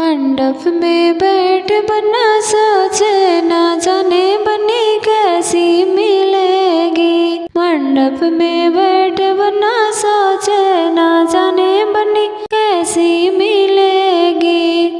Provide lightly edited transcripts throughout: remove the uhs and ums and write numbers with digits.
मंडप में बैठ बना सोचे ना जाने बनी कैसी मिलेगी। मंडप में बैठ बना सोचे ना जाने बनी कैसी मिलेगी।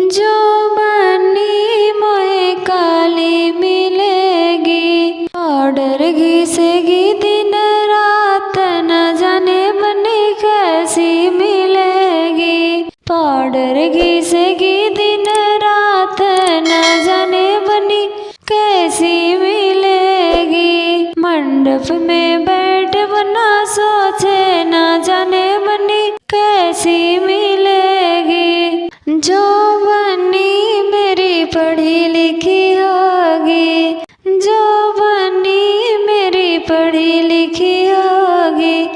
जो बनी मोए काली मिलेगी। पाउडर घिसेगी दिन रात न जाने बनी कैसी मिलेगी। पाउडर घिसेगी दिन रात न जाने बनी कैसी मिलेगी। मंडप में बैठ बना सोचे न जाने बनी कैसी मिलेगी। जो बनी मेरी पढ़ी लिखी होगी। जो बनी मेरी पढ़ी लिखी होगी।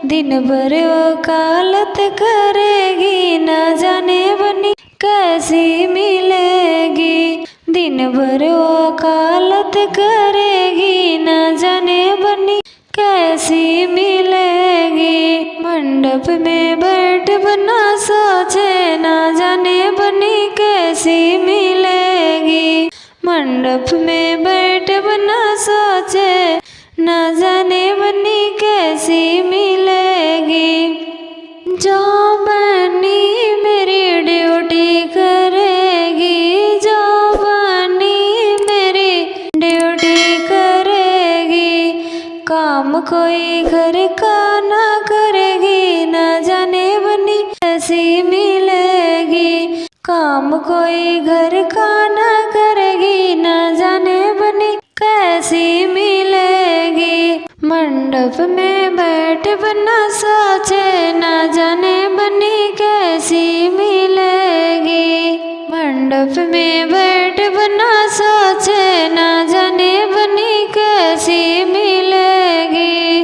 दिन भर वकालत करेगी न जाने बनी कैसी मिलेगी। दिन भर वकालत करेगी न जाने बनी कैसी मिलेगी। मंडप में बैठ बना सोचे न जाने बनी कैसी मिलेगी। मंडप में बैठ बना सोचे न जाने बनी कैसी मिलेगी। जो बनी मेरी ड्यूटी करेगी। जो बनी मेरी ड्यूटी करेगी। काम कोई घर का ना करेगी न जाने बनी कैसी मिलेगी। काम कोई घर का ना करेगी न जाने बनी कैसी मिलेगी। मंडप में बैठ बना सोचे न जाने बनी कैसी मिलेगी। मंडप में बैठ बना सोचे